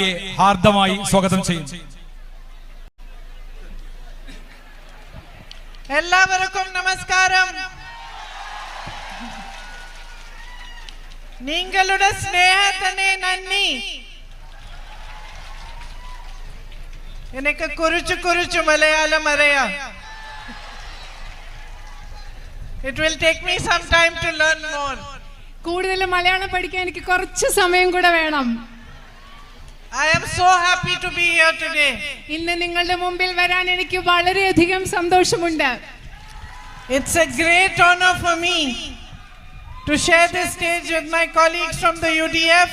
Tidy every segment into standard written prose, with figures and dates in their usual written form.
ഹാർദമായി സ്വാഗതം ചെയ്യും. എല്ലാവർക്കും നമസ്കാരം. നിങ്ങളുടെ സ്നേഹത്തിന് നന്ദി. എനിക്ക് കുറിച്ചു മലയാളം അറിയാം. It will take me some time to learn more. കൂടുതൽ മലയാളം പഠിക്കാൻ എനിക്ക് കുറച്ച് സമയം കൂടെ വേണം. I am so happy to be here today. ഇന്ന് നിങ്ങളുടെ മുമ്പിൽ വരാൻ എനിക്ക് വളരെയധികം സന്തോഷമുണ്ട്. It's a great honor for me to share this stage with my colleagues from the UDF.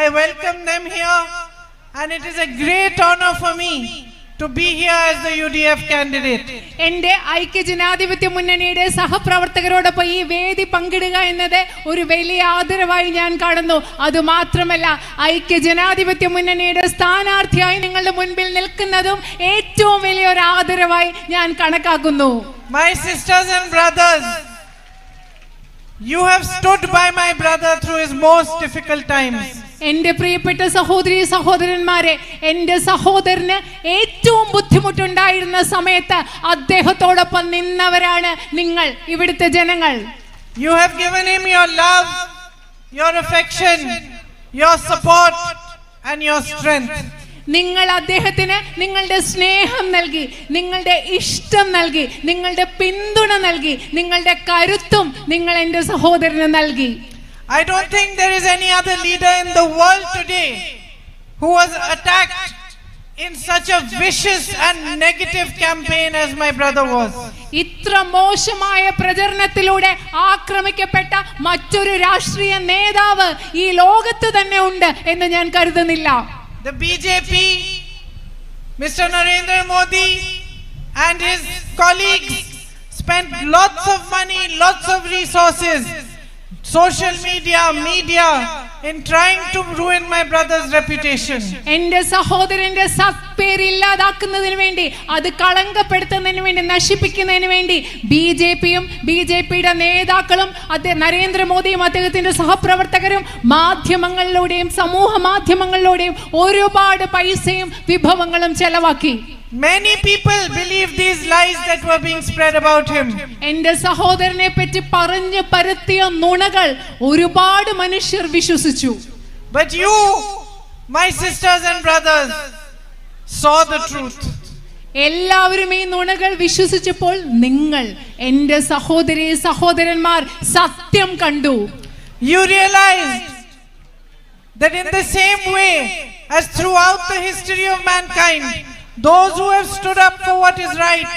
I welcome them here, and it is a great honor for me to be here as the UDF candidate. എന്റെ ഐക്യജനാധിപത്യ മുന്നണിയുടെ സഹപ്രവർത്തകരോടൊപ്പം ഈ വേദി പങ്കിടുക എന്നത് ഒരു വലിയ ആദരവായി ഞാൻ കാണുന്നു. അതുമാത്രമല്ല, ഐക്യജനാധിപത്യ മുന്നണിയുടെ സ്ഥാനാർത്ഥിയായി നിങ്ങളുടെ മുൻപിൽ നിൽക്കുന്നതും ഏറ്റവും വലിയൊരു ആദരവായി ഞാൻ കണക്കാക്കുന്നു. My sisters and brothers, you have stood by my brother through his most difficult times. എന്റെ പ്രിയപ്പെട്ട സഹോദരി സഹോദരന്മാരെ, എന്റെ സഹോദരന് ഏറ്റവും ബുദ്ധിമുട്ടുണ്ടായിരുന്ന സമയത്ത് അദ്ദേഹത്തോടൊപ്പം നിന്നവരാണ് നിങ്ങൾ, ഇവിടുത്തെ ജനങ്ങൾ. You have given him your love, your affection, your support and your strength. നിങ്ങൾ അദ്ദേഹത്തിന് നിങ്ങളുടെ സ്നേഹം നൽകി, നിങ്ങളുടെ ഇഷ്ടം നൽകി, നിങ്ങളുടെ പിന്തുണ നൽകി, നിങ്ങളുടെ കരുത്തും നിങ്ങൾ എന്റെ സഹോദരന് നൽകി. I don't think there is any other leader in the world today who was attacked in such a vicious and negative campaign as my brother was. ഇത്ര മോശമായ പ്രചരണത്തിലൂടെ ആക്രമിക്കപ്പെട്ട മറ്റൊരു രാഷ്ട്രീയ നേതാവ് ഈ ലോകത്ത് തന്നെ ഉണ്ട് എന്ന് ഞാൻ കരുതുന്നില്ല. The BJP, Mr. Narendra Modi and his colleagues spent lots of money, lots of resources, social media in trying to ruin my brother's reputation. എന്റെ സഹോദരന്റെ സത്പേര് ഇല്ലാതാക്കുന്നതിന് വേണ്ടി, അത് കളങ്കപ്പെടുത്തുന്നതിന് വേണ്ടി, നശിപ്പിക്കുന്നതിന് വേണ്ടി ബിജെപിയും ബിജെപിയുടെ നേതാക്കളും നരേന്ദ്രമോദിയും അദ്ദേഹത്തിന്റെ സഹപ്രവർത്തകരും മാധ്യമങ്ങളിലൂടെയും സമൂഹ മാധ്യമങ്ങളിലൂടെയും ഒരുപാട് പൈസയും വിഭവങ്ങളും ചെലവാക്കി. Many people believe these lies that were being spread about him. എന്റെ സഹോദരനെ പറ്റി പറഞ്ഞു പരത്തിയ നുണകൾ ഒരുപാട് മനുഷ്യർ വിശ്വസിച്ചു. But you, my sisters and brothers, saw the truth. എല്ലാവരും ഈ നുണകൾ വിശ്വസിച്ചപ്പോൾ നിങ്ങൾ, എന്റെ സഹോദരി സഹോദരന്മാർ, സത്യം കണ്ടു. You realized that in the same way as throughout the history of mankind, those who have stood up for what is right,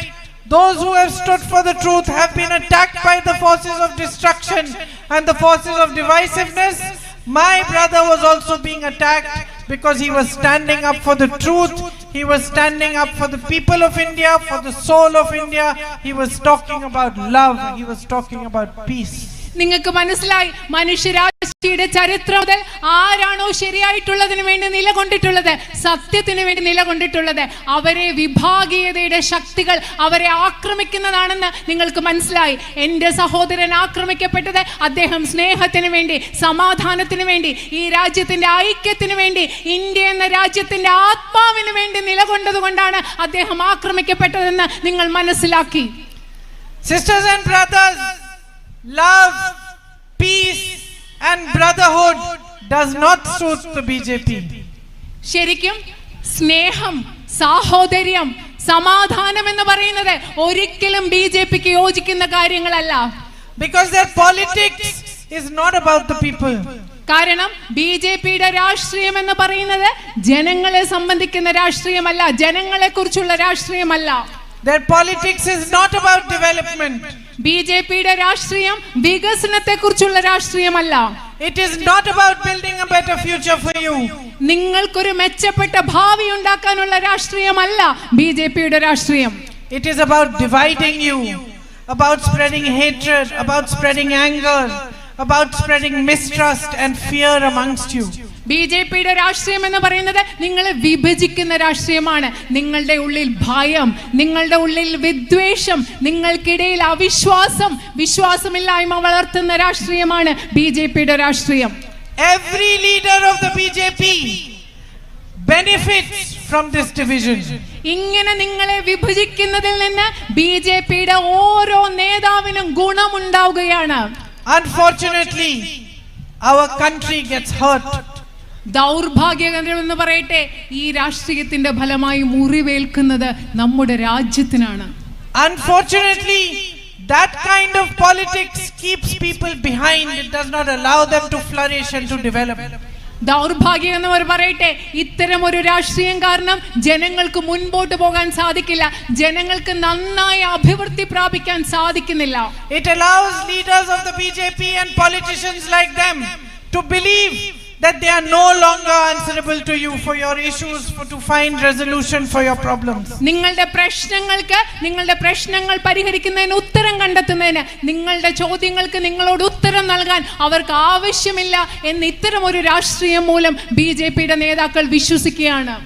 those who have stood for the truth have been attacked by the forces of destruction and the forces of divisiveness. My brother was also being attacked because he was standing up for the truth. He was standing up for the people of India, for the soul of India. He was talking about love. He was talking about peace. നിങ്ങൾക്ക് മനസ്സിലായി, മനുഷ്യരാശിയുടെ ചരിത്രം മുതൽ ആരാണോ ശരിയായിട്ടുള്ളതിന് വേണ്ടി നിലകൊണ്ടിട്ടുള്ളത്, സത്യത്തിന് വേണ്ടി നിലകൊണ്ടിട്ടുള്ളത്, അവരെ വിഭാഗീയതയുടെ ശക്തികൾ അവരെ ആക്രമിക്കുന്നതാണെന്ന് നിങ്ങൾക്ക് മനസ്സിലായി. എന്റെ സഹോദരൻ ആക്രമിക്കപ്പെട്ടത് അദ്ദേഹം സ്നേഹത്തിന് വേണ്ടി, സമാധാനത്തിന് വേണ്ടി, ഈ രാജ്യത്തിന്റെ ഐക്യത്തിന് വേണ്ടി, ഇന്ത്യ എന്ന രാജ്യത്തിന്റെ ആത്മാവിന് വേണ്ടി നിലകൊണ്ടത് കൊണ്ടാണ് അദ്ദേഹം ആക്രമിക്കപ്പെട്ടതെന്ന് നിങ്ങൾ മനസ്സിലാക്കി. Sisters and brothers, love, peace and brotherhood does not suit the BJP. ശരിക്കും സ്നേഹം, സാഹോദര്യം, സമാധാനം എന്ന് പറയുന്നത് ഒരിക്കലും ബിജെപിക്ക് യോജിക്കുന്ന കാര്യങ്ങളല്ല. Because their politics is not about the people. കാരണം ബിജെപിയുടെ രാഷ്ട്രീയം എന്ന് പറയുന്നത് ജനങ്ങളെ സംബന്ധിക്കുന്ന രാഷ്ട്രീയമല്ല, ജനങ്ങളെ കുറിച്ചുള്ള രാഷ്ട്രീയമല്ല. Their politics is not about development. ബിജെപിയുടെ രാഷ്ട്രീയം വികസനത്തെ കുറിച്ചുള്ള രാഷ്ട്രീയമല്ല. It is not about building a better future for you. നിങ്ങൾക്കൊരു മെച്ചപ്പെട്ട ഭാവി ഉണ്ടാക്കാനുള്ള രാഷ്ട്രീയമല്ല ബിജെപിയുടെ രാഷ്ട്രീയം. It is about dividing you, about spreading hatred, about spreading anger, about spreading mistrust and fear amongst you. ബിജെപിയുടെ രാഷ്ട്രീയം എന്ന് പറയുന്നത് നിങ്ങളെ വിഭജിക്കുന്ന രാഷ്ട്രീയമാണ്. നിങ്ങളുടെ ഉള്ളിൽ ഭയം, നിങ്ങളുടെ ഉള്ളിൽ വിദ്വേഷം, നിങ്ങൾക്കിടയിൽ അവിശ്വാസം, വിശ്വാസമില്ലായ്മ വളർത്തുന്ന രാഷ്ട്രീയമാണ് ബിജെപിയുടെ രാഷ്ട്രീയം. Every leader of the BJP benefits from this division. ഇങ്ങനെ നിങ്ങളെ വിഭജിക്കുന്നതിൽ നിന്ന് ബിജെപിയുടെ ഓരോ നേതാവിനും ഗുണമുണ്ടാവുകയാണ്. Unfortunately, our country gets hurt. ദൗർഭാഗ്യകരമെന്ന് പറയട്ടെ, ഈ രാഷ്ട്രീയത്തിന്റെ ഫലമായി മുറിവേൽക്കുന്നത് നമ്മുടെ രാജ്യത്തിനാണ്. Unfortunately, that kind of politics keeps people behind. It does not allow them to flourish and to develop. ദൗർഭാഗ്യം എന്നവർ പറയട്ടെ, ഇത്തരം ഒരു രാഷ്ട്രീയം കാരണം ജനങ്ങൾക്ക് മുൻപോട്ട് പോകാൻ സാധിക്കില്ല, ജനങ്ങൾക്ക് നന്നായി അഭിവൃദ്ധി പ്രാപിക്കാൻ സാധിക്കുന്നില്ല. It allows leaders of the BJP and politicians like them to believe that they are no longer answerable to you for your issues, to find resolution for your problems. നിങ്ങളുടെ പ്രശ്നങ്ങൾ പരിഹരിക്കുന്നതിന്, ഉത്തരം കണ്ടെത്തുന്നതിന്, നിങ്ങളുടെ ചോദ്യങ്ങൾക്ക് നിങ്ങളോട് ഉത്തരം നൽകാൻ അവർക്ക് ആവശ്യമില്ല എന്ന് ഇത്തരം ഒരു രാഷ്ട്രീയം മൂലം ബിജെപിയുടെ നേതാക്കൾ വിശ്വസിക്കുകയാണ്.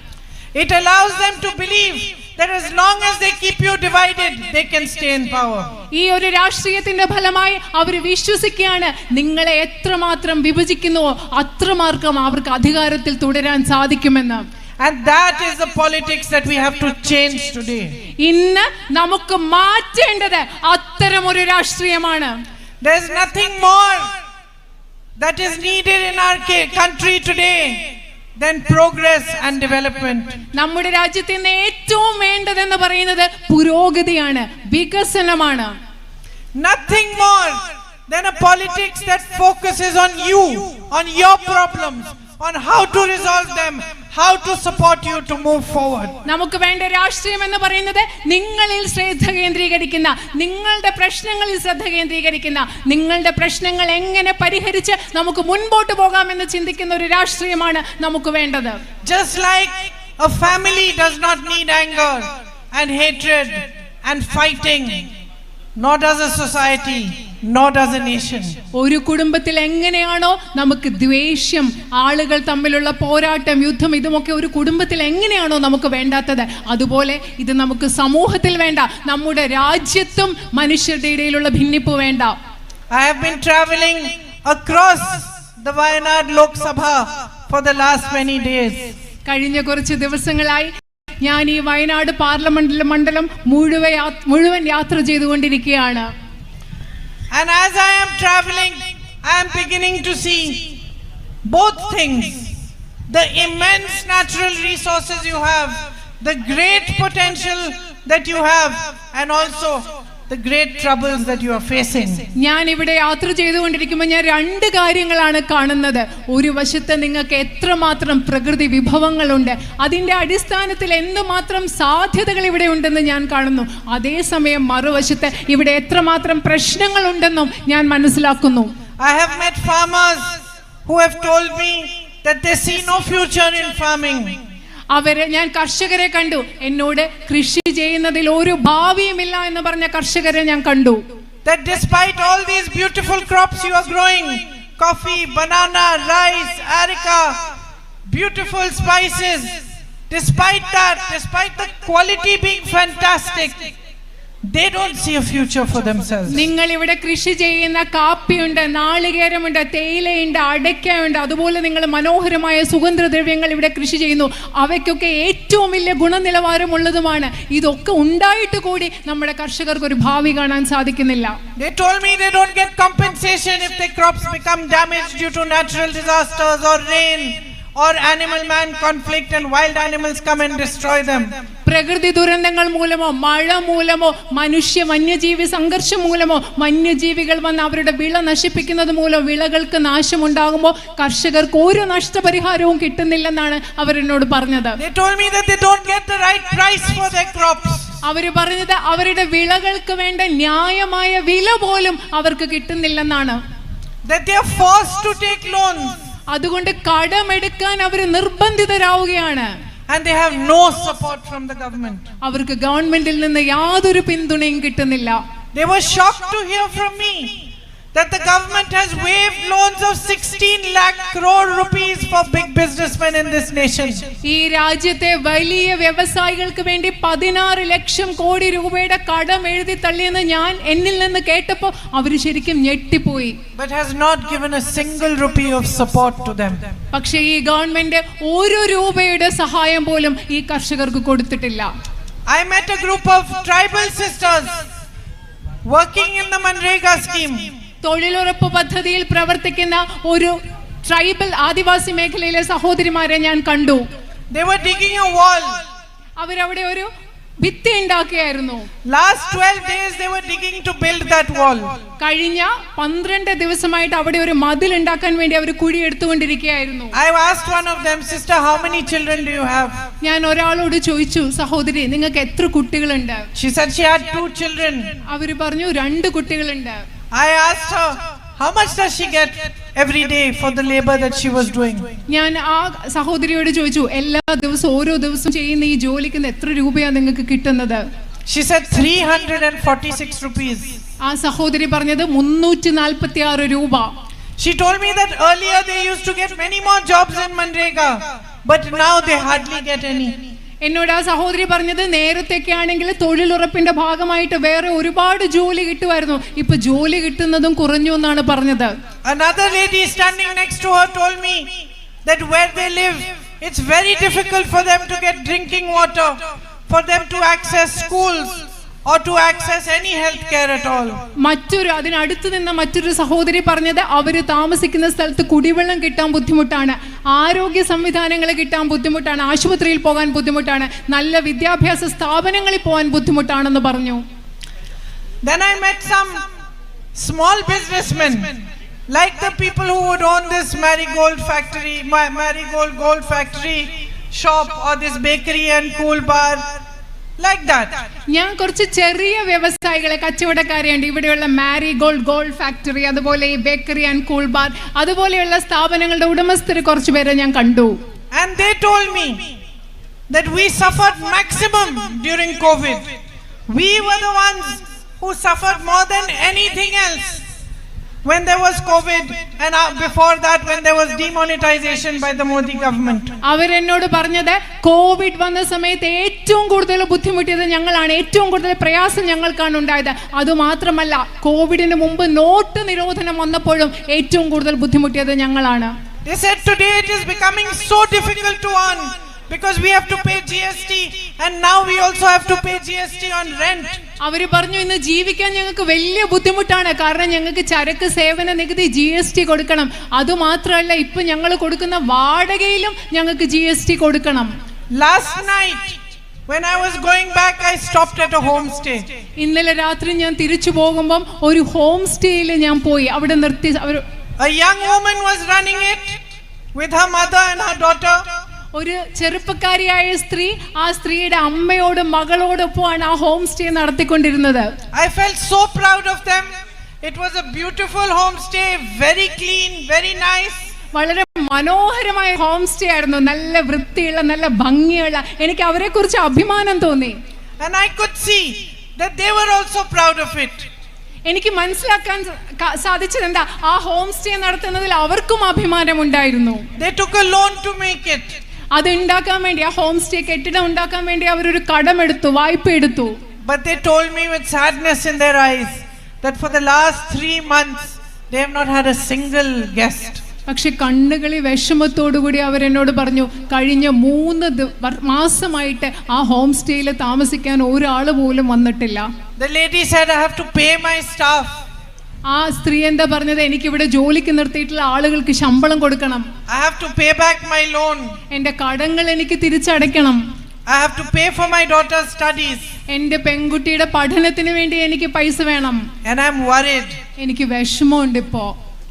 It allows them to believe that as long as they keep you divided, they can stay in power. ഈ ഒരു രാഷ്ട്രീയത്തിന്റെ ഫലമായി അവർ വിശ്വസിക്കുകയാണ്, നിങ്ങളെ എത്രമാത്രം വിഭജിക്കുന്നുവോ അത്രമാത്രം അവർക്ക് അധികാരത്തിൽ തുടരാൻ സാധിക്കുമെന്ന്. And that is the politics that we have to change today. ഇന്ന് നമുക്ക് മാറ്റേണ്ടത് അത്തരം ഒരു രാഷ്ട്രീയമാണ്. There is nothing more that is needed in our country today than progress and development. നമ്മുടെ രാജ്യത്ത് ഇന്ന് ഏറ്റവും വേണ്ടതെന്ന് പറയുന്നത് പുരോഗതിയാണ്, വികസനമാണ്. Nothing more than a politics that focuses on you, on your problems, on how to resolve them, how to support you to move forward. നമുക്ക് വേണ്ട രാഷ്ട്രീയം എന്ന് പറയുന്നത് നിങ്ങളിൽ ശ്രദ്ധ കേന്ദ്രീകരിക്കുന്ന, നിങ്ങളുടെ പ്രശ്നങ്ങളിൽ ശ്രദ്ധ കേന്ദ്രീകരിക്കുന്ന, നിങ്ങളുടെ പ്രശ്നങ്ങൾ എങ്ങനെ പരിഹരിച്ച് നമുക്ക് മുൻപോട്ട് പോകാമെന്ന് ചിന്തിക്കുന്ന ഒരു രാഷ്ട്രീയമാണ് നമുക്ക് വേണ്ടത്. Just like a family does not need anger and hatred and fighting, nor does a society, nor does a nation. ഒരു കുടുംബത്തിൽ എങ്ങനെയാണോ നമുക്ക് ദ്വേഷം, ആളുകൾ തമ്മിലുള്ള പോരാട്ടം, യുദ്ധം, ഇതുമൊക്കെ ഒരു കുടുംബത്തിൽ എങ്ങനെയാണോ നമുക്ക് വേണ്ടാത്തത്, അതുപോലെ ഇത് നമുക്ക് സമൂഹത്തിൽ വേണ്ട, നമ്മുടെ രാജ്യത്തും മനുഷ്യരുടെ ഇടയിലുള്ള ഭിന്നിപ്പ് വേണ്ട. I have been traveling across the Wayanad Lok Sabha for the last many days. കഴിഞ്ഞ കുറച്ച് ദിവസങ്ങളായി ഞാൻ ഈ വയനാട് പാർലമെന്റ് മണ്ഡലം മുഴുവൻ യാത്ര ചെയ്തുകൊണ്ടിരിക്കുകയാണ്. And as I am traveling, I am beginning to see both things: the immense natural resources you have, the great potential that you have, and also the great troubles that you are facing. ഞാൻ ഇവിടെ യാത്ര ചെയ്തുകൊണ്ടിരിക്കുമ്പോൾ ഞാൻ രണ്ട് കാര്യങ്ങളാണ് കാണുന്നത്. ഒരു വശത്ത് നിങ്ങൾക്ക് എത്രമാത്രം പ്രകൃതി വിഭവങ്ങളുണ്ട്, അതിന്റെ അടിസ്ഥാനത്തിൽ എന്തുമാത്രം സാധ്യതകൾ ഇവിടെ ഉണ്ടെന്ന് ഞാൻ കാണുന്നു. അതേസമയം മറുവശത്ത് ഇവിടെ എത്രമാത്രം പ്രശ്നങ്ങൾ ഉണ്ടെന്നും ഞാൻ മനസ്സിലാക്കുന്നു. I have met farmers who have told me that they see no future in farming. ഞാൻ കർഷകരെ കണ്ടു, എന്നോട് കൃഷി ചെയ്യുന്നതിൽ ഒരു ഭാവിയുമില്ല എന്ന് പറഞ്ഞ കർഷകരെ ഞാൻ കണ്ടു. That despite all these beautiful crops you are growing, coffee, banana, rice, areca, beautiful spices, despite the quality being fantastic, they don't see a future for themselves. നിങ്ങൾ ഇവിടെ കൃഷി ചെയ്യുന്ന കാപ്പിയുണ്ട്, നാളികേരമുണ്ട്, തേയിലയുണ്ട്, അടയ്ക്കയുണ്ട്, അതുപോലെ നിങ്ങൾ മനോഹരമായ സുഗന്ധദ്രവ്യങ്ങൾ ഇവിടെ കൃഷി ചെയ്യുന്നു. അവയ്ക്കൊക്കെ ഏറ്റവും വലിയ ഗുണനിലവാരമുള്ളതുമാണ്. ഇതൊക്കെ ഉണ്ടായിട്ട് കൂടി നമ്മുടെ കർഷകർക്ക് ഒരു ഭാവി കാണാൻ സാധിക്കുന്നില്ല. They told me they don't get compensation if their crops become damaged due to natural disasters or rain or animal-man conflict and wild animals come and destroy them. പ്രകൃതി ദുരന്തങ്ങൾ മൂലമോ, മഴ മൂലമോ, മനുഷ്യ വന്യജീവി സംഘർഷം മൂലമോ, വന്യജീവികൾ വന്ന് അവരുടെ വിള നശിപ്പിക്കുന്നത് മൂലം വിളകൾക്ക് നാശമുണ്ടാകുമ്പോൾ കർഷകർക്ക് ഒരു നഷ്ടപരിഹാരവും കിട്ടുന്നില്ലെന്നാണ് അവരെന്നോട് പറഞ്ഞത്. They told me that they don't get the right price for their crops. അവര് പറഞ്ഞത് അവരുടെ വിളകൾക്ക് വേണ്ട ന്യായമായ വില പോലും അവർക്ക് കിട്ടുന്നില്ലെന്നാണ്. That they are forced to take loans. അതുകൊണ്ട് കടമെടുക്കാൻ അവർ നിർബന്ധിതരാവുകയാണ്. And they have no support from the government. അവർക്ക് ഗവൺമെന്റിൽ നിന്ന് യാതൊരു പിന്തുണയും കിട്ടുന്നില്ല. They were shocked to hear from me that the government has waived loans of 16 lakh crore rupees for big businessmen in this nation. ഈ രാജ്യത്തെ വലിയ വ്യവസായികൾക്ക് വേണ്ടി 16 ലക്ഷം കോടി രൂപയുടെ കടം എഴുതി തള്ളിയെന്ന് ഞാൻ എന്നിൽ നിന്ന് കേട്ടപ്പോൾ അവർ ശരിക്കും ഞെട്ടിപ്പോയി. But has not given a single rupee of support to them. പക്ഷേ ഈ ഗവൺമെന്റ് ഒരു രൂപയുടെ സഹായം പോലും ഈ കർഷകർക്ക് കൊടുത്തിട്ടില്ല. I met a group of tribal sisters working in the Manrega scheme. തൊഴിലുറപ്പ് പദ്ധതിയിൽ പ്രവർത്തിക്കുന്ന ഒരു ട്രൈബൽ ആദിവാസി മേഖലയിലെ സഹോദരിമാരെ ഞാൻ കണ്ടു. They were digging a wall. അവരവിടെ ഒരു ഭിത്തി ഉണ്ടാക്കിയായിരുന്നു. Last 12 days they were digging to build that wall. കഴിഞ്ഞ 12 ദിവസമായിട്ട് അവിടെ ഒരു മതിൽ ഉണ്ടാക്കാൻ വേണ്ടി അവർ കുഴി എടുത്തുകൊണ്ടിരിക്കുകയായിരുന്നു. I asked one of them, sister, how many children do you have? ഞാൻ ഒരാളോട് ചോദിച്ചു, സഹോദരി നിങ്ങൾക്ക് എത്ര കുട്ടികളുണ്ട്? She said she had 2 children. അവർ പറഞ്ഞു 2 കുട്ടികളുണ്ട്. I asked her, how much does she get every day for the labor that she was doing? ഞാൻ ആ സഹോദരിയോട് ചോദിച്ചു, എല്ലാ ദിവസവും ഓരോ ദിവസവും ചെയ്യുന്ന ഈ ജോലിക്ക് എത്ര രൂപയാണ് നിങ്ങൾക്ക് കിട്ടുന്നത്? She said 346 rupees. ആ സഹോദരി പറഞ്ഞത് 346 രൂപ. She told me that earlier they used to get many more jobs in Manrega, but now they hardly get any. എന്നോട് ആ സഹോദരി പറഞ്ഞത് നേരത്തെയൊക്കെ ആണെങ്കിൽ തൊഴിലുറപ്പിന്റെ ഭാഗമായിട്ട് വേറെ ഒരുപാട് ജോലി കിട്ടുമായിരുന്നു, ഇപ്പൊ ജോലി കിട്ടുന്നതും കുറഞ്ഞു എന്നാണ് പറഞ്ഞത്. Another lady standing next to her told me that where they live, it's very difficult for them to get drinking water, for them to access schools or to access any health care at all. അതിനടുത്ത് നിന്ന മറ്റൊരു സഹോദരി പറഞ്ഞത് അവര് താമസിക്കുന്ന സ്ഥലത്ത് കുടിവെള്ളം കിട്ടാൻ ബുദ്ധിമുട്ടാണ്, ആരോഗ്യ സംവിധാനങ്ങൾ കിട്ടാൻ ബുദ്ധിമുട്ടാണ്, ആശുപത്രിയിൽ പോകാൻ ബുദ്ധിമുട്ടാണ്, നല്ല വിദ്യാഭ്യാസ സ്ഥാപനങ്ങളിൽ പോകാൻ ബുദ്ധിമുട്ടാണെന്ന് പറഞ്ഞു. Then I met some small businessmen, like the people who would own this marigold gold factory shop or this bakery and cool bar. Like that. ഞാൻ കുറച്ച് ചെറിയ വ്യവസായികളെ കച്ചവടക്കാരെയുണ്ട്, ഇവിടെയുള്ള മാരിഗോൾഡ് ഫാക്ടറി, അതുപോലെ ഈ ബേക്കറി ആൻഡ് കൂൾ ബാർ, അതുപോലെയുള്ള സ്ഥാപനങ്ങളുടെ ഉടമസ്ഥരെ കുറച്ച് പേരെ ഞാൻ കണ്ടു. And they told me that we suffered maximum during COVID. We were the ones who suffered more than anything else when there was COVID, and before that when there was demonetization by the Modi government. അവരെന്നോട് പറഞ്ഞത് Covid വന്ന സമയത്ത് ഏറ്റവും കൂടുതൽ ബുദ്ധിമുട്ടിയത് ഞങ്ങളാണ്, ഏറ്റവും കൂടുതൽ പ്രയാസം ഞങ്ങൾക്കാണ് ഉണ്ടായത്. അതുമാത്രമല്ല കോവിഡിന് മുമ്പ് നോട്ട് നിരോധനം വന്നപ്പോഴും ഏറ്റവും കൂടുതൽ ബുദ്ധിമുട്ടിയത് ഞങ്ങളാണ്. They said today it is becoming so difficult to earn because we have to pay GST, and now we also have to pay GST on rent. അവര് പറഞ്ഞു ഇന്ന് ജീവിക്കാൻ ഞങ്ങൾക്ക് വലിയ ബുദ്ധിമുട്ടാണ്, കാരണം ഞങ്ങൾക്ക് ചരക്ക് സേവന നികുതി GST കൊടുക്കണം, അതുമാത്രമല്ല ഇപ്പൊ ഞങ്ങൾ കൊടുക്കുന്ന വാടകയിലും ഞങ്ങൾക്ക് GST കൊടുക്കണം. Last night when I was going back, I stopped at a homestay. ഇന്നലെ രാത്രി ഞാൻ തിരിച്ചു പോകുമ്പോൾ ഒരു ഹോം സ്റ്റേയിൽ ഞാൻ പോയി, അവിടെ നിർത്തി. A young woman was running it with her mother and her daughter. ഒരു ചെറുപ്പക്കാരിയായ സ്ത്രീ ആ സ്ത്രീയുടെ അമ്മയോടും മകളോടൊപ്പമാണ് ആ ഹോം സ്റ്റേ നടത്തിക്കൊണ്ടിരുന്നത്. I felt so proud of them. It was a beautiful home stay, very clean, very nice. വളരെ മനോഹരമായ ഹോം സ്റ്റേ ആയിരുന്നു, നല്ല വൃത്തിയുള്ള നല്ല ഭംഗിയുള്ള. എനിക്ക് അവരെ കുറിച്ച് അഭിമാനം തോന്നി. And I could see that they were also proud of it. എനിക്ക് മനസ്സിലാക്കാൻ സാധിച്ചത് എന്താ, ആ ഹോം സ്റ്റേ നടത്തുന്നതിൽ അവർക്കും അഭിമാനമുണ്ടായിരുന്നു. They took a loan to make it. അത് ഉണ്ടാക്കാൻ വേണ്ടി, ആ ഹോം സ്റ്റേ കെട്ടിടം ഉണ്ടാക്കാൻ വേണ്ടി അവരൊരു കടമെടുത്തു, വായ്പ എടുത്തു. But they told me with sadness in their eyes that for the last 3 months they have not had a single guest. പക്ഷെ കണ്ണുകളിൽ വിഷമത്തോടുകൂടി അവരെന്നോട് പറഞ്ഞു, കഴിഞ്ഞ 3 മാസമായിട്ട് ആ ഹോം സ്റ്റേയിൽ താമസിക്കാൻ ഒരാൾ പോലും വന്നിട്ടില്ല. The lady said, I have to pay my staff. ആ സ്ത്രീ എന്താ പറഞ്ഞത്, എനിക്കിവിടെ ജോലിക്ക് നിർത്തിയിട്ടുള്ള ആളുകൾക്ക് ശമ്പളം കൊടുക്കണം, I have to pay back my loan. എന്റെ കടങ്ങൾ എനിക്ക് തിരിച്ചടയ്ക്കണം, I have to pay for my daughter's studies. എന്റെ പെൺകുട്ടിയുടെ പഠനത്തിന് വേണ്ടി എനിക്ക് പൈസ വേണം. And I'm worried. എനിക്ക് വിഷമമുണ്ട് ഇപ്പോ.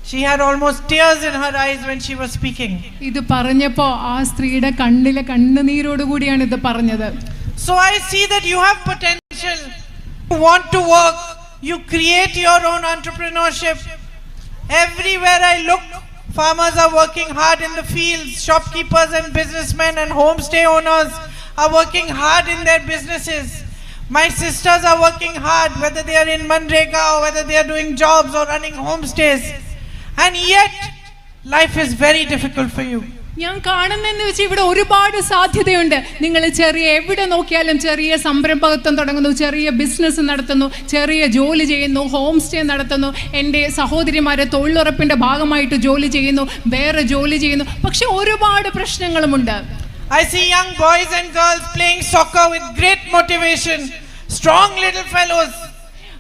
She had almost tears in her eyes when she was speaking. ഇത് പറഞ്ഞപ്പോ ആ സ്ത്രീയുടെ കണ്ണിലെ കണ്ണുനീരോടുകൂടിയാണ് ഇത് പറഞ്ഞത്. So I see that you have potential. You want to work. You create your own entrepreneurship. Everywhere I look, farmers are working hard in the fields. Shopkeepers and businessmen and homestay owners are working hard in their businesses. My sisters are working hard, whether they are in Manrega or whether they are doing jobs or running homestays. And yet, life is very difficult for you. ഞാൻ കാണുന്നതെന്ന് വെച്ചാൽ ഇവിടെ ഒരുപാട് സാധ്യതയുണ്ട്. നിങ്ങൾ ചെറിയ എവിടെ നോക്കിയാലും ചെറിയ സംരംഭകത്വം തുടങ്ങുന്നു, ചെറിയ ബിസിനസ് നടത്തുന്നു, ചെറിയ ജോലി ചെയ്യുന്നു, ഹോം സ്റ്റേ നടത്തുന്നു. എൻ്റെ സഹോദരിമാരെ തൊഴിലുറപ്പിൻ്റെ ഭാഗമായിട്ട് ജോലി ചെയ്യുന്നു, വേറെ ജോലി ചെയ്യുന്നു. പക്ഷെ ഒരുപാട് പ്രശ്നങ്ങളുമുണ്ട്. I see young boys and girls playing soccer with great motivation, strong little fellows.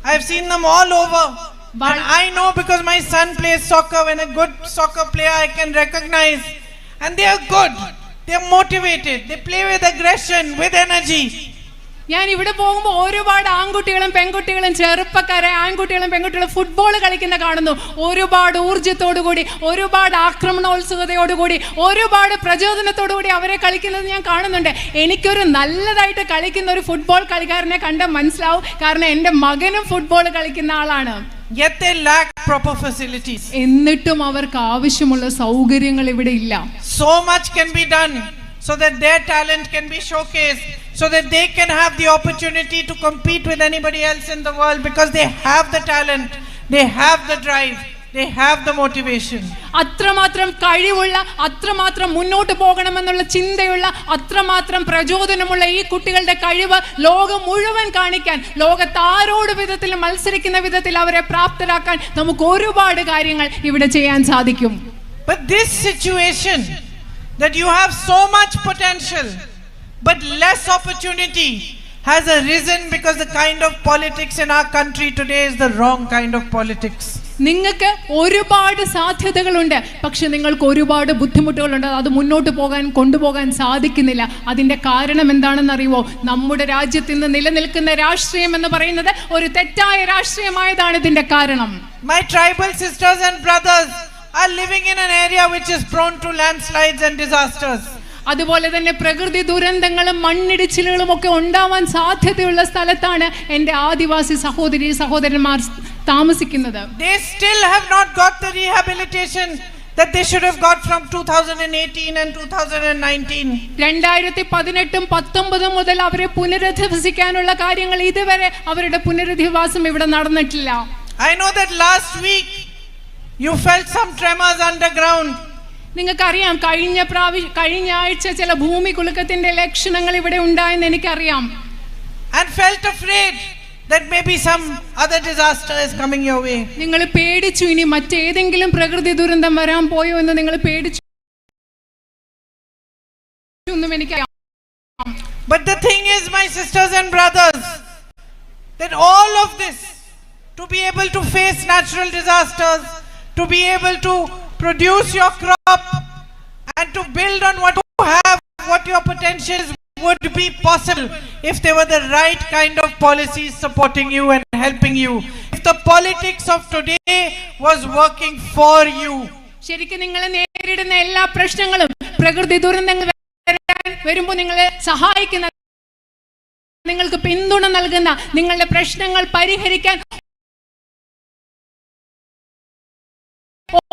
I've seen them all over. And I know because my son plays soccer, when a good soccer player I can recognize. And they are good, they are motivated, they play with aggression, with energy. ഞാൻ ഇവിടെ പോകുമ്പോൾ ഒരുപാട് ആൺകുട്ടികളും പെൺകുട്ടികളും ചെറുപ്പക്കാരെ ആൺകുട്ടികളും പെൺകുട്ടികളും football കളിക്കുന്ന കാണുന്നു. ഒരുപാട് ഊർജ്ജത്തോടുകൂടി, ഒരുപാട് ആക്രമണോത്സുകതയോടുകൂടി, ഒരുപാട് പ്രചോദനത്തോടുകൂടി അവരെ കളിക്കുന്നത് ഞാൻ കാണുന്നുണ്ട്. എനിക്കൊരു നല്ലതായിട്ട് കളിക്കുന്ന ഒരു ഫുട്ബോൾ കളിക്കാരനെ കണ്ടാൽ മനസ്സിലാവും. കാരണം എൻ്റെ മകനും ഫുട്ബോൾ കളിക്കുന്ന ആളാണ്. Yet they lack proper facilities. എന്നിട്ടും അവർക്ക് ആവശ്യമുള്ള സൗകര്യങ്ങൾ ഇവിടെ ഇല്ല. So much can be done so that their talent can be showcased, so that they can have the opportunity to compete with anybody else in the world, because they have the talent, they have the drive, they have the motivation. അത്രമാത്രം കഴിവുള്ള, അത്രമാത്രം മുന്നോട്ട് പോകണമെന്നുള്ള ചിന്തയുള്ള, അത്രമാത്രം പ്രചോദനമുള്ള ഈ കുട്ടികളുടെ കഴിവ് ലോകം മുഴുവൻ കാണിക്കാൻ, ലോകത്ത് ആരോട് വിധത്തിൽ മത്സരിക്കുന്ന വിധത്തിൽ അവരെ പ്രാപ്തരാക്കാൻ നമുക്ക് ഒരുപാട് കാര്യങ്ങൾ ഇവിടെ ചെയ്യാൻ സാധിക്കും. But this situation that you have so much potential but less opportunity has arisen because the kind of politics in our country today is the wrong kind of politics. നിങ്ങൾക്ക് ഒരുപാട് സാധ്യതകളുണ്ട്, പക്ഷെ നിങ്ങൾക്ക് ഒരുപാട് ബുദ്ധിമുട്ടുകളുണ്ട്. അത് മുന്നോട്ട് കൊണ്ടുപോകാൻ സാധിക്കുന്നില്ല. അതിന്റെ കാരണം എന്താണെന്ന് അറിയുമോ? നമ്മുടെ രാജ്യത്ത് ഇന്ന് നിലനിൽക്കുന്ന രാഷ്ട്രീയം എന്ന് പറയുന്നത് ഒരു തെറ്റായ രാഷ്ട്രീയമായതാണ് ഇതിന്റെ കാരണം. My tribal sisters and brothers are living in an area which is prone to landslides and disasters. അതുപോലെ തന്നെ പ്രകൃതി ദുരന്തങ്ങളും മണ്ണിടിച്ചിലുകളും ഒക്കെ ഉണ്ടാവാൻ സാധ്യതയുള്ള സ്ഥലത്താണ് എൻ്റെ ആദിവാസി സഹോദരന്മാർ താമസിക്കുന്നത്. They still have not got the rehabilitation that they should have got from 2018 and 2019. 2018 19 മുതൽ അവരെ പുനരധിവസിക്കാനുള്ള കാര്യങ്ങൾ ഇതുവരെ അവരുടെ പുനരധിവാസം ഇവിടെ നടന്നിട്ടില്ല. I know that last week you felt some tremors underground. നിങ്ങൾക്കറിയാം, കഴിഞ്ഞ ആഴ്ച ചില ഭൂമി കുലുക്കത്തിന്റെ ലക്ഷണങ്ങൾ ഇവിടെ ഉണ്ടായെന്ന് എനിക്കറിയാം. And felt afraid that maybe some other disaster is coming your way. നിങ്ങൾ പേടിച്ചു, ഇനി മറ്റേതെങ്കിലും പ്രകൃതി ദുരന്തം വരാൻ പോയോ എന്ന് നിങ്ങൾ പേടിച്ചു എന്നും എനിക്കറിയാം. But the thing is, my sisters and brothers, that all of this, to be able to face natural disasters, to be able to produce your crop and to build on what you have, what your potential is, would be possible if there were the right kind of policies supporting you and helping you. If the politics of today was working for you. ശരിക്കും നിങ്ങൾ നേരിടുന്ന എല്ലാ പ്രശ്നങ്ങളും, പ്രകൃതി ദുരന്തങ്ങൾ വരുമ്പോൾ നിങ്ങളെ സഹായിക്കുന്ന, നിങ്ങൾക്ക് പിന്തുണ നൽകുന്ന, നിങ്ങളുടെ പ്രശ്നങ്ങൾ പരിഹരിക്കാൻ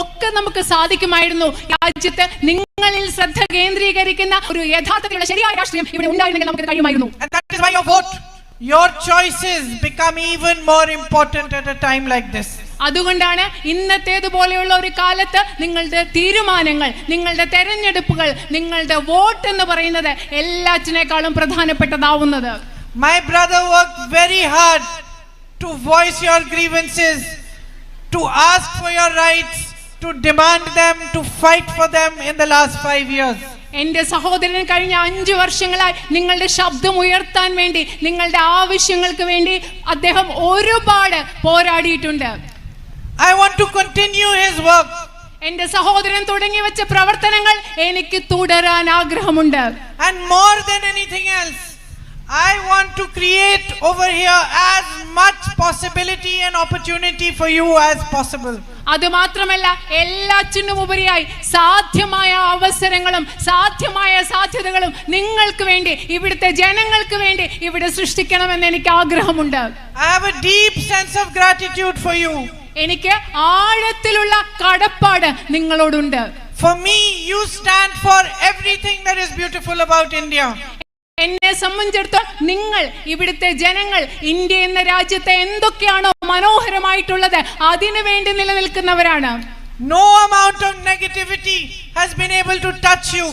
ഒക്കെ നമുക്ക് സാധിക്കുമായിരുന്നു. രാജ്യത്ത് നിങ്ങളിൽ ശ്രദ്ധ കേന്ദ്രീകരിക്കുന്ന ഒരു യഥാർത്ഥത്തിലുള്ള ശരിയായ രാഷ്ട്രീയം ഇവിടെ ഉണ്ടായിരുന്നെങ്കിൽ നമുക്ക് കഴിയുമായിരുന്നു. And that is why your vote, your choices become even more important at a time like this. അതുകൊണ്ടാണ് ഇന്നത്തേതുപോലെയുള്ള ഒരു കാലത്ത് നിങ്ങളുടെ തീരുമാനങ്ങൾ, നിങ്ങളുടെ തെരഞ്ഞെടുപ്പുകൾ, നിങ്ങളുടെ വോട്ട് എന്ന് പറയുന്നത് എല്ലാറ്റിനേക്കാളും പ്രധാനപ്പെട്ടതാവുന്നത്. My brother worked very hard to voice your grievances, to ask for your rights, to demand them, to fight for them in the last 5 years. എന്റെ സഹോദരൻ കഴിഞ്ഞ 5 വർഷങ്ങളായി നിങ്ങളുടെ ശബ്ദം ഉയർത്താൻ വേണ്ടി, നിങ്ങളുടെ ആവശ്യങ്ങൾക്ക് വേണ്ടി അദ്ദേഹം ഒരുപാട് പോരാടിയിട്ടുണ്ട്. I want to continue his work. എന്റെ സഹോദരൻ തുടങ്ങി വെച്ച പ്രവർത്തനങ്ങൾ എനിക്ക് തുടരാൻ ആഗ്രഹമുണ്ട്. And more than anything else, I want to create over here as much possibility and opportunity for you as possible. അത് മാത്രമല്ല, എല്ലാറ്റിനും ഉപരിയായി സാധ്യമായ അവസരങ്ങളും സാധ്യമായ സാധ്യതകളും നിങ്ങൾക്ക് വേണ്ടി, ഇവിടുത്തെ ജനങ്ങൾക്ക് വേണ്ടി ഇവിടെ സൃഷ്ടിക്കണമെന്ന് എനിക്ക് ആഗ്രഹമുണ്ട്. I have a deep sense of gratitude for you. എനിക്ക് ആഴത്തിലുള്ള കടപ്പാട് നിങ്ങളോടുണ്ട്. For me, you stand for everything that is beautiful about India. എന്നെ സംബന്ധിച്ചിടത്തോളം നിങ്ങൾ ഇവിടുത്തെ ജനങ്ങൾ ഇന്ത്യ എന്ന രാജ്യത്തെ എന്തൊക്കെയാണോ മനോഹരമായിട്ടുള്ളത് അതിനു വേണ്ടി നിലനിൽക്കുന്നവരാണ്. No amount of negativity has been able to touch you.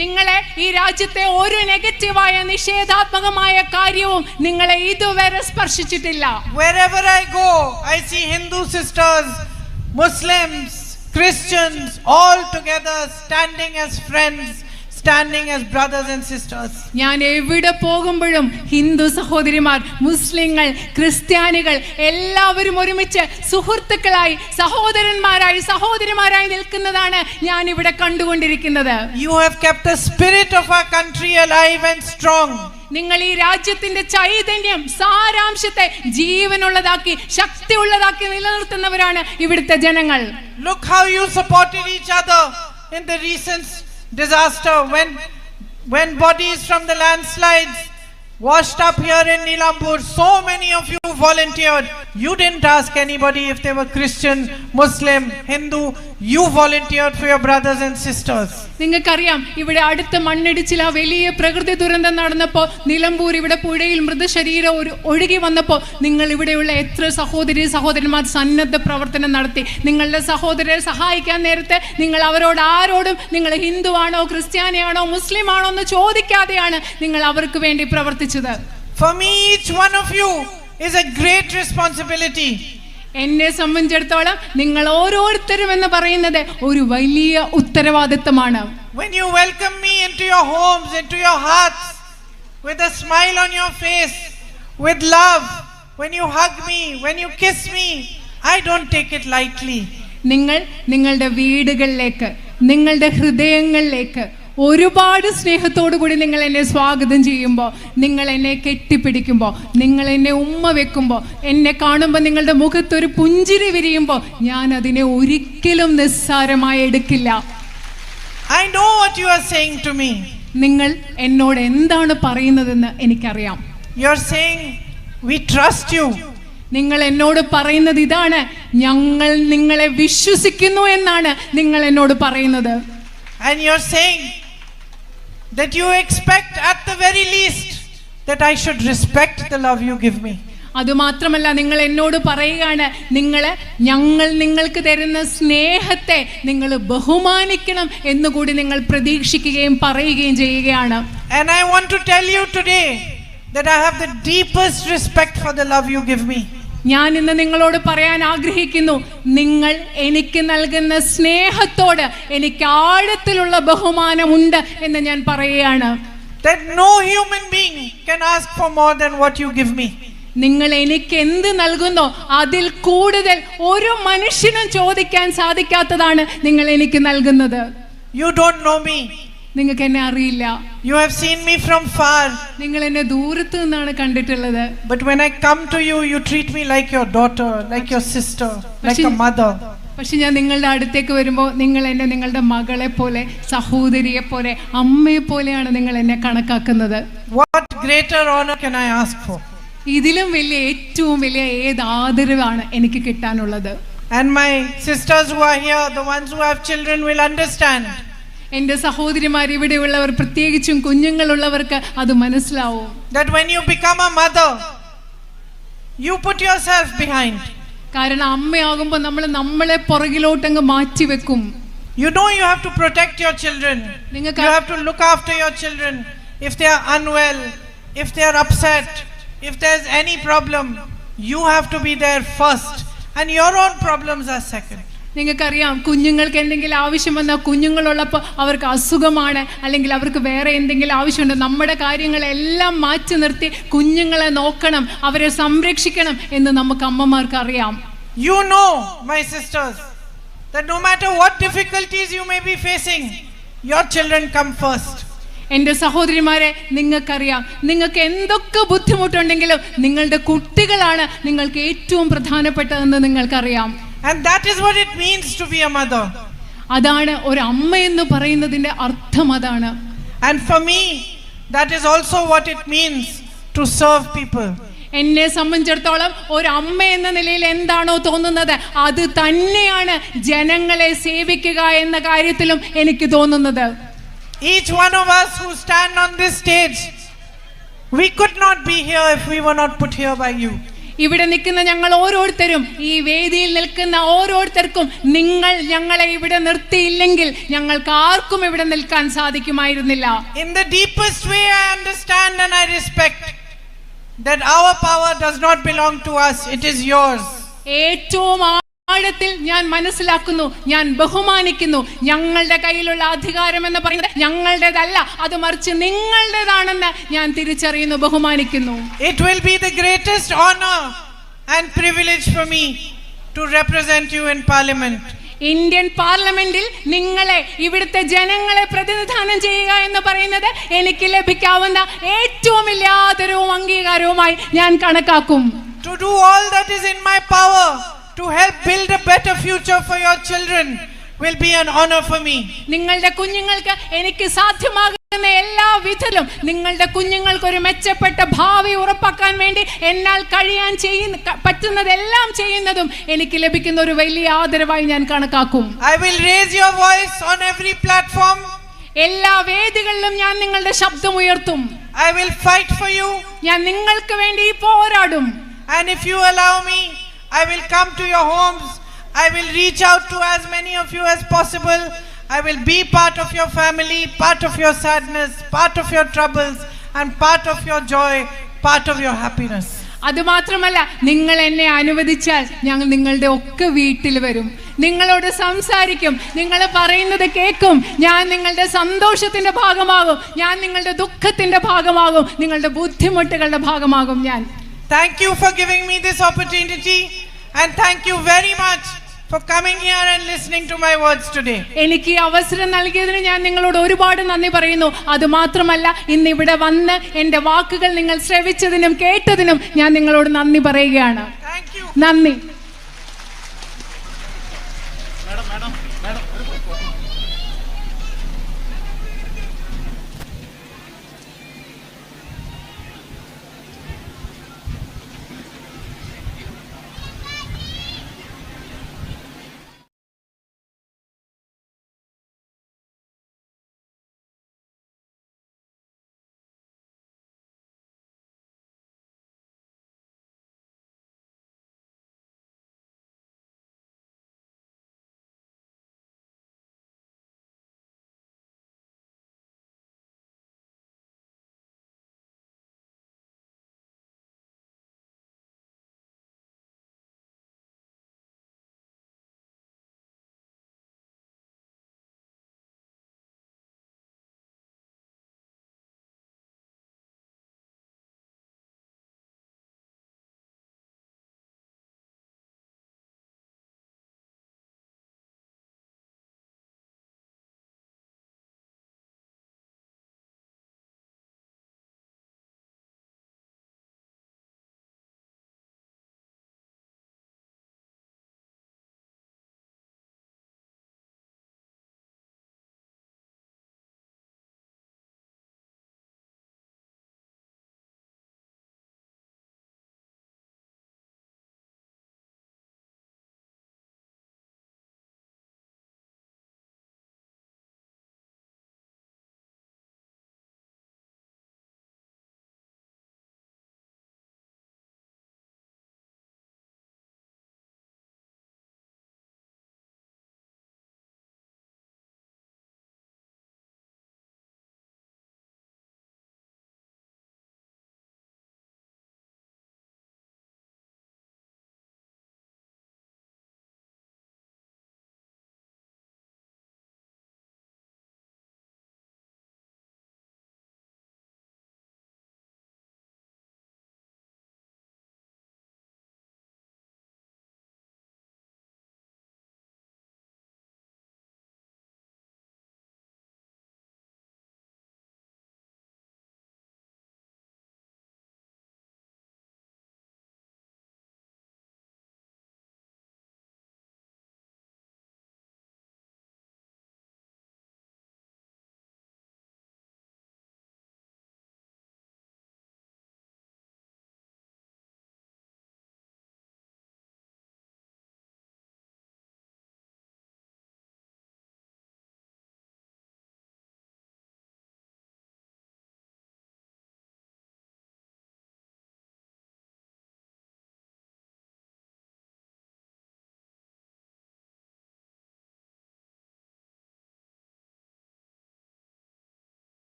നിങ്ങളെ ഈ രാജ്യത്തെ ഒരു നെഗറ്റീവായ നിഷേധാത്മകമായ കാര്യവും നിങ്ങളെ ഇതുവരെ സ്പർശിച്ചിട്ടില്ല. Wherever I go, I see Hindu sisters, Muslims, Christians all together standing as friends, standing as brothers and sisters. ഞാൻ എവിടെ പോകുമ്പോഴും ഹിന്ദു സഹോദരിമാർ, മുസ്ലിങ്ങൾ, ക്രിസ്ത്യാനികൾ എല്ലാവരും ഒരുമിച്ച് സുഹൃത്തുക്കളായി, സഹോദരന്മാരായി, സഹോദരിമാരായി നിൽക്കുന്നതാണ് ഞാൻ ഇവിടെ കണ്ടുകൊണ്ടിരിക്കുന്നത്. You have kept the spirit of our country alive and strong. നിങ്ങൾ ഈ രാജ്യത്തിന്റെ ചൈതന്യം, സാരാംശത്തെ ജീവനുള്ളതാക്കി, ശക്തിയുള്ളതാക്കി നിലനിർത്തുന്നവരാണ് ഇവിടുത്തെ ജനങ്ങൾ. Look how you supported each other in the recent disaster when bodies from the landslides washed up here in Nilambur. So many of you volunteered. You didn't ask anybody if they were Christian, Muslim, Hindu. You volunteered for your brothers and sisters. നിങ്ങൾക്കറിയാം, ഇവിടെ അടുത്ത മണ്ണിടിച്ചിൽ, ആ വലിയ പ്രകൃതി ദുരന്തം നടന്നപ്പോൾ നിലമ്പൂർ ഇവിടെ പുഴയിൽ മൃതശരീരം ഒഴുകി വന്നപ്പോൾ നിങ്ങൾ ഇവിടെയുള്ള എത്ര സഹോദരന്മാർ സന്നദ്ധ പ്രവർത്തനം നടത്തി. നിങ്ങളുടെ സഹോദരരെ സഹായിക്കാൻ നേരത്തെ നിങ്ങൾ അവരോട് ആരോടും നിങ്ങൾ ഹിന്ദു ആണോ, ക്രിസ്ത്യാനിയാണോ, മുസ്ലിം ആണോ എന്ന് ചോദിക്കാതെയാണ് നിങ്ങൾ അവർക്ക് വേണ്ടി പ്രവർത്തിച്ചത്. For me, each one of you is a great responsibility. എന്നെ സംബന്ധിച്ചിടത്തോളം നിങ്ങൾ ഓരോരുത്തരും എന്ന് പറയുന്നത് ഒരു വലിയ ഉത്തരവാദിത്തമാണ്. When you welcome me into your homes, into your hearts, with a smile on your face, with love, when you hug me, when you kiss me, I don't take it lightly. നിങ്ങൾ നിങ്ങളുടെ വീടുകളിലേക്ക്, നിങ്ങളുടെ ഹൃദയങ്ങളിലേക്ക് ഒരുപാട് സ്നേഹത്തോടു കൂടി നിങ്ങൾ എന്നെ സ്വാഗതം ചെയ്യുമ്പോൾ, നിങ്ങൾ എന്നെ കെട്ടിപ്പിടിക്കുമ്പോൾ, നിങ്ങൾ എന്നെ ഉമ്മ വെക്കുമ്പോൾ, എന്നെ കാണുമ്പോൾ നിങ്ങളുടെ മുഖത്തൊരു പുഞ്ചിരി വിരിയുമ്പോൾ ഞാൻ അതിനെ ഒരിക്കലും നിസ്സാരമായി എടുക്കില്ല. I know what you are saying to me. നിങ്ങൾ എന്നോട് എന്താണ് പറയുന്നതെന്ന് എനിക്കറിയാം. You are saying we trust you. നിങ്ങൾ എന്നോട് പറയുന്നത് ഇതാണ്, ഞങ്ങൾ നിങ്ങളെ വിശ്വസിക്കുന്നു എന്നാണ് നിങ്ങൾ എന്നോട് പറയുന്നത്. And you are saying that you expect at the very least that I should respect the love you give me. അതുമാത്രമല്ല, നിങ്ങൾ എന്നോട് പറയുകയാണ്, ഞങ്ങൾ നിങ്ങൾക്ക് തരുന്ന സ്നേഹത്തെ നിങ്ങൾ ബഹുമാനിക്കണം എന്നുകൂടി നിങ്ങൾ പ്രതീക്ഷിക്കുകയും പറയുകയും ചെയ്യുകയാണ്. And I want to tell you today that I have the deepest respect for the love you give me. ഞാൻ ഇന്ന് നിങ്ങളോട് പറയാൻ ആഗ്രഹിക്കുന്നു, നിങ്ങൾ എനിക്ക് നൽകുന്ന സ്നേഹത്തോട് എനിക്ക് ആഴത്തിലുള്ള ബഹുമാനമുണ്ട് എന്ന് ഞാൻ പറയുകയാണ്. That no human being can ask for more than what you give me. നിങ്ങൾ എനിക്ക് എന്ത് നൽകുന്നോ അതിൽ കൂടുതൽ ഒരു മനുഷ്യനും ചോദിക്കാൻ സാധിക്കാത്തതാണ് നിങ്ങൾ എനിക്ക് നൽകുന്നത്. You don't know me. നിങ്ങൾക്ക് എന്നെ അറിയില്ല. You have seen me from far. നിങ്ങൾ എന്നെ ദൂരത്ത് നിന്നാണ് കണ്ടിട്ടുള്ളത്. But when I come to you, you treat me like your daughter, like your sister, like a mother. പക്ഷെ ഞാൻ നിങ്ങളുടെ അടുത്തേക്ക് വരുമ്പോൾ നിങ്ങൾ എന്നെ നിങ്ങളുടെ മകളെ പോലെ, സഹോദരിയെ പോലെ, അമ്മയെ പോലെയാണ് നിങ്ങൾ എന്നെ കണക്കാക്കുന്നത്. What greater honor can I ask for? ഇതിലും വലിയ, ഏറ്റവും വലിയ ഏത് ആദരവാണ് എനിക്ക് കിട്ടാനുള്ളത്? And my sisters who are here, the ones who have children, will understand. എന്റെ സഹോദരിമാർ, ഇവിടെയുള്ളവർ, പ്രത്യേകിച്ചും കുഞ്ഞുങ്ങളുള്ളവർക്ക് അത് മനസ്സിലാവും. That when you become a mother, you put yourself behind. കാരണം അമ്മയാകുമ്പോൾ നമ്മളെ പുറകിലോട്ടങ്ങ് മാറ്റി വെക്കും. You know you have to protect your children. You have to look after your children. If they are unwell, if they are upset, if there's any problem, you have to be there first, and your own problems are second. നിങ്ങൾക്കറിയാം, കുഞ്ഞുങ്ങൾക്ക് എന്തെങ്കിലും ആവശ്യം വന്നാൽ, കുഞ്ഞുങ്ങളുള്ളപ്പോൾ അവർക്ക് അസുഖമാണ്, അല്ലെങ്കിൽ അവർക്ക് വേറെ എന്തെങ്കിലും ആവശ്യമുണ്ട്, നമ്മുടെ കാര്യങ്ങളെല്ലാം മാറ്റി നിർത്തി കുഞ്ഞുങ്ങളെ നോക്കണം, അവരെ സംരക്ഷിക്കണം എന്ന് നമുക്ക് അമ്മമാർക്ക് അറിയാം. You know, my sisters, that no matter what difficulties you may be facing, your children come first. എൻ്റെ സഹോദരിമാരെ, നിങ്ങൾക്കറിയാം, നിങ്ങൾക്ക് എന്തൊക്കെ ബുദ്ധിമുട്ടുണ്ടെങ്കിലും നിങ്ങളുടെ കുട്ടികളാണ് നിങ്ങൾക്ക് ഏറ്റവും പ്രധാനപ്പെട്ടതെന്ന് നിങ്ങൾക്കറിയാം. And that is what it means to be a mother. അതാണ് ഒരു അമ്മ എന്ന് പറയുന്നതിന്റെ അർത്ഥം, അതാണ്. And for me, that is also what it means to serve people. എന്നെ സംബന്ധിച്ചിടത്തോളം ഒരു അമ്മ എന്ന നിലയിൽ എന്താണോ തോന്നുന്നത് അത് തന്നെയാണ് ജനങ്ങളെ സേവിക്കുക എന്ന കാര്യത്തിലും എനിക്ക് തോന്നുന്നത്. Each one of us who stand on this stage We could not be here if we were not put here by you. ഇവിടെ നിൽക്കുന്ന ഞങ്ങൾ ഓരോരുത്തരും, ഈ വേദിയിൽ നിൽക്കുന്ന ഓരോരുത്തർക്കും നിങ്ങൾ ഞങ്ങളെ ഇവിടെ നിർത്തിയില്ലെങ്കിൽ ഞങ്ങൾക്ക് ആർക്കും ഇവിടെ നിൽക്കാൻ സാധിക്കുമായിരുന്നില്ല. In the deepest way I understand and I respect that our power does not belong to us, it is yours. ഏറ്റവും ആഴത്തിൽ ഞാൻ മനസ്സിലാക്കുന്നു, ഞാൻ ബഹുമാനിക്കുന്നു, ഞങ്ങളുടെ കയ്യിലുള്ള അധികാരം എന്ന് പറയുന്നത് ഞങ്ങളുടേതല്ല, അത് മറിച്ച് നിങ്ങളുടേതാണെന്ന് ഞാൻ തിരിച്ചറിയുന്നു, ബഹുമാനിക്കുന്നു. It will be the greatest honor and privilege for me to represent you in parliament. Indian പാർലമെന്റിൽ നിങ്ങളെ, ഇവിടുത്തെ ജനങ്ങളെ പ്രതിനിധാനം ചെയ്യുക എന്ന് പറയുന്നത് എനിക്ക് ലഭിക്കാവുന്ന ഏറ്റവും വലിയ ആദരവും അംഗീകാരവുമായി ഞാൻ കണക്കാക്കും. To do all that is in my power to help build a better future for your children will be an honor for me. നിങ്ങളുടെ കുഞ്ഞുങ്ങൾക്ക് എനിക്ക് സാധ്യമാകുന്ന എല്ലാ വിധത്തിലും നിങ്ങളുടെ കുഞ്ഞുങ്ങൾക്ക് ഒരു മെച്ചപ്പെട്ട ഭാവി ഉറപ്പാക്കാൻ വേണ്ടി എന്നാൽ കഴിയാൻ പറ്റുന്നതെല്ലാം ചെയ്യുന്നതും എനിക്ക് ലഭിക്കുന്ന ഒരു വലിയ ആദരവായി ഞാൻ കണക്കാക്കും. I will raise your voice on every platform. എല്ലാ വേദികളിലും ഞാൻ നിങ്ങളുടെ ശബ്ദം ഉയർത്തും. I will fight for you. ഞാൻ നിങ്ങൾക്ക് വേണ്ടി പോരാടും. And if you allow me, I will come to your homes. I will reach out to as many of you as possible. I will be part of your family, part of your sadness, part of your troubles, and part of your joy, part of your happiness. അതുമാത്രമല്ല, നിങ്ങൾ എന്നെ അനുവദിച്ചാൽ ഞങ്ങൾ നിങ്ങളുടെ ഒക്കെ വീട്ടിൽ വരും, നിങ്ങളോട് സംസാരിക്കും, നിങ്ങൾ പറയുന്നത് കേൾക്കും, ഞാൻ നിങ്ങളുടെ സന്തോഷത്തിന്റെ ഭാഗമാകും, ഞാൻ നിങ്ങളുടെ ദുഃഖത്തിന്റെ ഭാഗമാകും, നിങ്ങളുടെ ബുദ്ധിമുട്ടുകളുടെ ഭാഗമാകും ഞാൻ. Thank you for giving me this opportunity, and thank you very much for coming here and listening to my words today. എനിക്ക് അവസരം നൽകിയതിന് ഞാൻ നിങ്ങളോട് ഒരുപാട് നന്ദി പറയുന്നു. അത് മാത്രമല്ല, ഇന്ന് ഇവിടെ വന്ന് എൻ്റെ വാക്കുകൾ നിങ്ങൾ ശ്രവിച്ചതിനും കേട്ടതിനും ഞാൻ നിങ്ങളോട് നന്ദി പറയുകയാണ്. Thank you. നന്ദി. Madam.